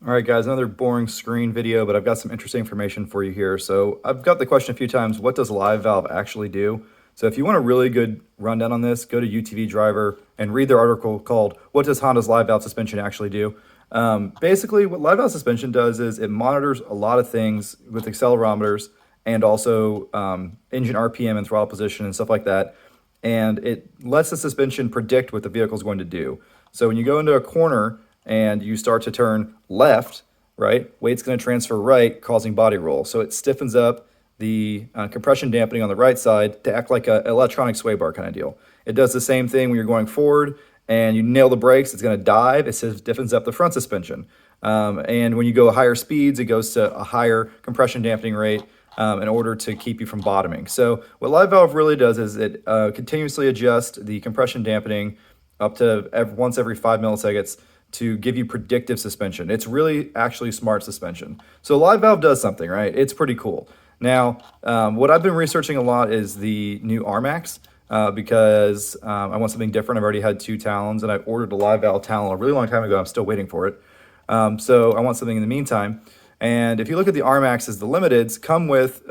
All right, guys, another boring screen video, but I've got some interesting information for you here. So I've got the question a few times, what does live valve actually do? So if you want a really good rundown on this, go to UTV Driver and read their article called What Does Honda's Live Valve Suspension Actually Do? Basically, what live valve suspension does is it monitors a lot of things with accelerometers and also engine RPM and throttle position and stuff like that. And it lets the suspension predict what the vehicle is going to do. So when you go into a corner and you start to turn left, right, weight's going to transfer right, causing body roll. So it stiffens up the compression dampening on the right side to act like an electronic sway bar kind of deal. It does the same thing when you're going forward and you nail the brakes, it's going to dive. It stiffens up the front suspension. And when you go higher speeds, it goes to a higher compression dampening rate in order to keep you from bottoming. So what live valve really does is it continuously adjusts the compression dampening up to once every 5 milliseconds to give you predictive suspension. It's really actually smart suspension. So live valve does something, right? It's pretty cool. Now, what I've been researching a lot is the new RMAX because I want something different. I've already had 2 Talons and I ordered a live valve Talon a really long time ago. I'm still waiting for it. So I want something in the meantime. And if you look at the RMAXs, the limiteds come with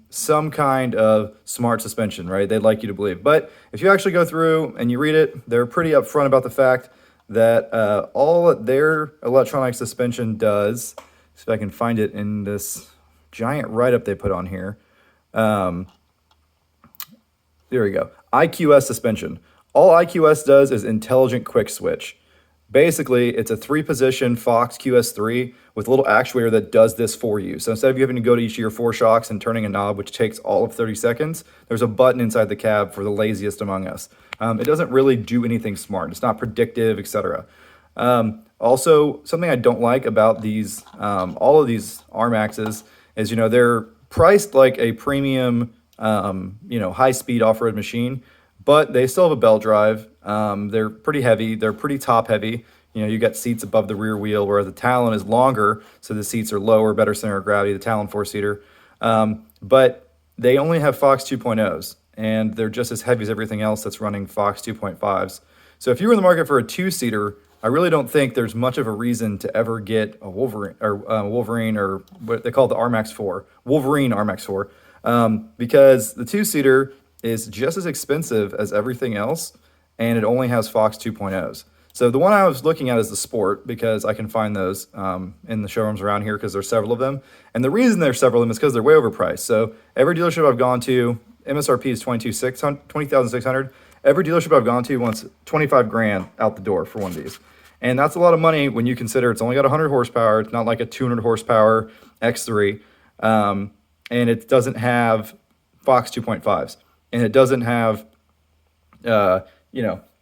some kind of smart suspension, right? They'd like you to believe. But if you actually go through and you read it, they're pretty upfront about the fact that all their electronic suspension does, see if I can find it in this giant write-up they put on here. There we go. IQS suspension. All IQS does is intelligent quick switch. Basically, it's a 3-position Fox QS3 with a little actuator that does this for you. So instead of you having to go to each of your 4 shocks and turning a knob, which takes all of 30 seconds, there's a button inside the cab for the laziest among us. It doesn't really do anything smart. It's not predictive, etc. Also, something I don't like about these, all of these RMAXs is, they're priced like a premium, high-speed off-road machine, but they still have a belt drive. They're pretty heavy. They're pretty top heavy. You got seats above the rear wheel, where the Talon is longer, so the seats are lower, better center of gravity, the Talon 4-seater. But they only have Fox 2.0s, and they're just as heavy as everything else that's running Fox 2.5s. So if you were in the market for a 2-seater, I really don't think there's much of a reason to ever get a Wolverine or what they call the RMAX 4, Wolverine RMAX 4, because the 2-seater is just as expensive as everything else, and it only has Fox 2.0s. So the one I was looking at is the Sport, because I can find those in the showrooms around here because there's several of them. And the reason there's several of them is because they're way overpriced. So every dealership I've gone to, MSRP is $20,600. Every dealership I've gone to wants 25 grand out the door for one of these. And that's a lot of money when you consider it's only got 100 horsepower. It's not like a 200 horsepower X3. And it doesn't have Fox 2.5s. And it doesn't have,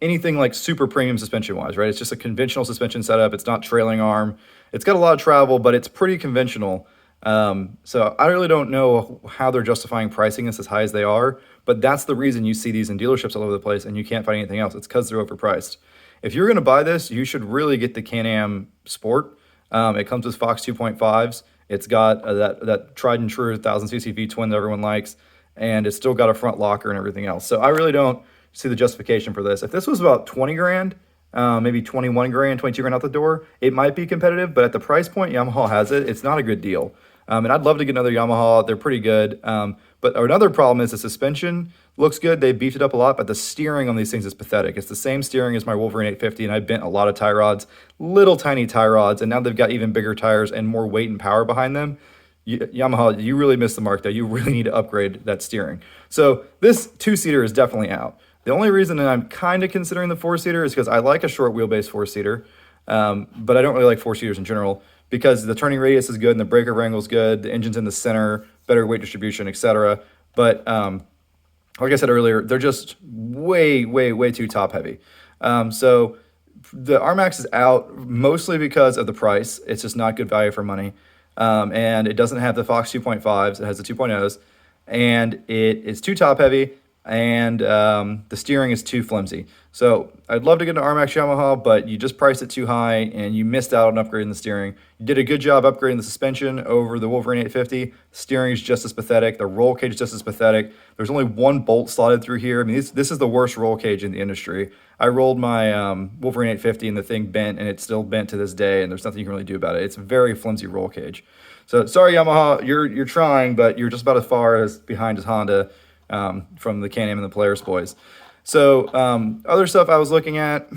anything like super premium suspension-wise, right? It's just a conventional suspension setup. It's not trailing arm. It's got a lot of travel, but it's pretty conventional. So I really don't know how they're justifying pricing this as high as they are, but that's the reason you see these in dealerships all over the place and you can't find anything else. It's because they're overpriced. If you're going to buy this, you should really get the Can-Am Sport. It comes with Fox 2.5s. It's got that tried and true 1000cc V-twin that everyone likes, and it's still got a front locker and everything else. So I really don't see the justification for this. If this was about 20 grand, maybe 21 grand, 22 grand out the door, it might be competitive, but at the price point Yamaha has it, it's not a good deal. And I'd love to get another Yamaha. They're pretty good. But another problem is the suspension looks good. They beefed it up a lot, but the steering on these things is pathetic. It's the same steering as my Wolverine 850, and I bent a lot of tie rods, little tiny tie rods, and now they've got even bigger tires and more weight and power behind them. Yamaha, you really missed the mark there. You really need to upgrade that steering. So this 2-seater is definitely out. The only reason that I'm kind of considering the 4-seater is because I like a short wheelbase 4-seater, but I don't really like 4-seaters in general because the turning radius is good and the breaker wrangle is good, the engine's in the center, better weight distribution, etc. But like I said earlier, they're just way, way, way too top heavy. So the RMAX is out mostly because of the price. It's just not good value for money. And it doesn't have the Fox 2.5s. It has the 2.0s. And it is too top heavy. and the steering is too flimsy. So I'd love to get an RMAX Yamaha, but you just priced it too high and you missed out on upgrading the steering. You did a good job upgrading the suspension over the Wolverine 850. Steering is just as pathetic. The roll cage is just as pathetic. There's only one bolt slotted through here. I mean, this is the worst roll cage in the industry. I rolled my Wolverine 850 and the thing bent, and it's still bent to this day, and there's nothing you can really do about it. It's a very flimsy roll cage. So sorry, Yamaha, you're trying, but you're just about as far as behind as Honda from the Can-Am and the Polaris boys. So other stuff I was looking at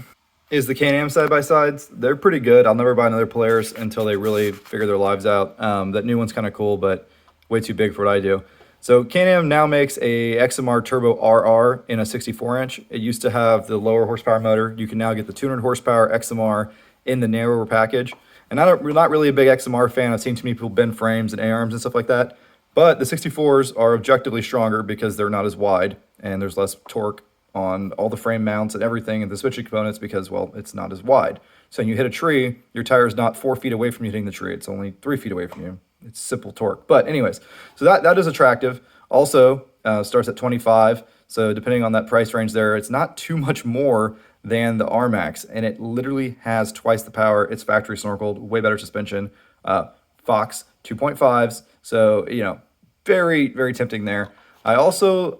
is the Can-Am side-by-sides. They're pretty good. I'll never buy another Polaris until they really figure their lives out. That new one's kind of cool, but way too big for what I do. So Can-Am now makes a XMR Turbo RR in a 64-inch. It used to have the lower horsepower motor. You can now get the 200 horsepower XMR in the narrower package. And I'm not really a big XMR fan. I've seen too many people bend frames and A-arms and stuff like that. But the 64s are objectively stronger because they're not as wide and there's less torque on all the frame mounts and everything and the switching components because, well, it's not as wide. So when you hit a tree, your tire is not 4 feet away from you hitting the tree. It's only 3 feet away from you. It's simple torque. But anyways, so that is attractive. Also starts at 25. So depending on that price range there, it's not too much more than the RMAX. And it literally has twice the power. It's factory snorkeled, way better suspension. Fox 2.5s. So, you know, very, very tempting there. I also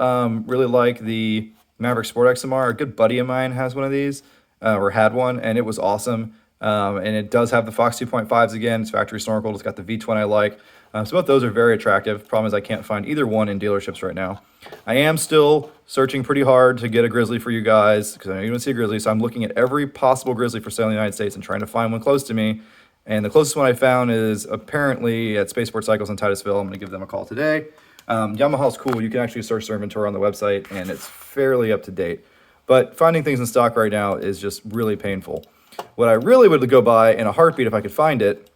really like the Maverick Sport XMR. A good buddy of mine has one of these, or had one, and it was awesome. And it does have the Fox 2.5s again. It's factory snorkeled. It's got the V-twin I like. So both those are very attractive. Problem is I can't find either one in dealerships right now. I am still searching pretty hard to get a Grizzly for you guys because I know you want to see a Grizzly. So I'm looking at every possible Grizzly for sale in the United States and trying to find one close to me. And the closest one I found is apparently at Spaceport Cycles in Titusville. I'm going to give them a call today. Yamaha's cool. You can actually search their inventory on the website, and it's fairly up to date. But finding things in stock right now is just really painful. What I really would go buy in a heartbeat if I could find it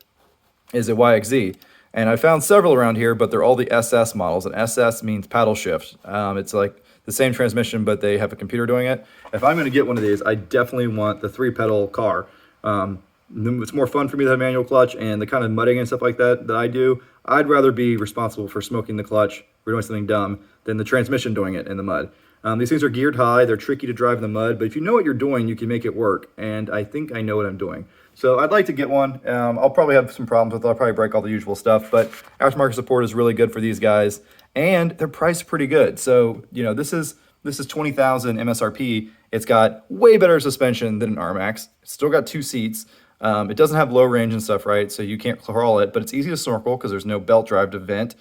is a YXZ. And I found several around here, but they're all the SS models. And SS means paddle shift. It's like the same transmission, but they have a computer doing it. If I'm going to get one of these, I definitely want the 3-pedal car. It's more fun for me to have manual clutch, and the kind of mudding and stuff like that I do, I'd rather be responsible for smoking the clutch or doing something dumb than the transmission doing it in the mud. These things are geared high. They're tricky to drive in the mud, but if you know what you're doing, you can make it work, and I think I know what I'm doing. So I'd like to get one. I'll probably have some problems with it. I'll probably break all the usual stuff, but aftermarket support is really good for these guys, and they're priced pretty good. So, you know, this is $20,000 MSRP. It's got way better suspension than an RMAX. It's still got 2 seats. It doesn't have low range and stuff, right? So you can't crawl it, but it's easy to snorkel because there's no belt drive to vent.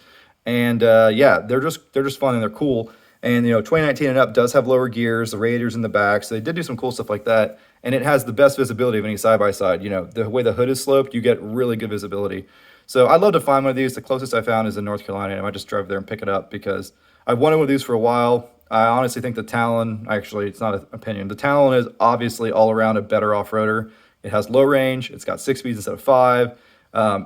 And yeah, they're just fun and they're cool. And you know, 2019 and up does have lower gears, the radiators in the back, so they did do some cool stuff like that. And it has the best visibility of any side-by-side. You know, the way the hood is sloped, you get really good visibility. So I'd love to find one of these. The closest I found is in North Carolina, and I might just drive there and pick it up because I've wanted one of these for a while. I honestly think the Talon, actually, it's not an opinion. The Talon is obviously all around a better off-roader. It has low range. It's got 6 speeds instead of 5.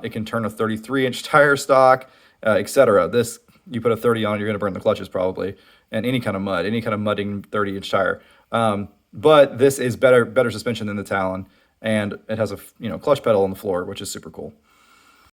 It can turn a 33-inch tire stock, etc. This, you put a 30 on, you're going to burn the clutches probably, and any kind of mud, any kind of mudding 30-inch tire. But this is better suspension than the Talon, and it has a clutch pedal on the floor, which is super cool.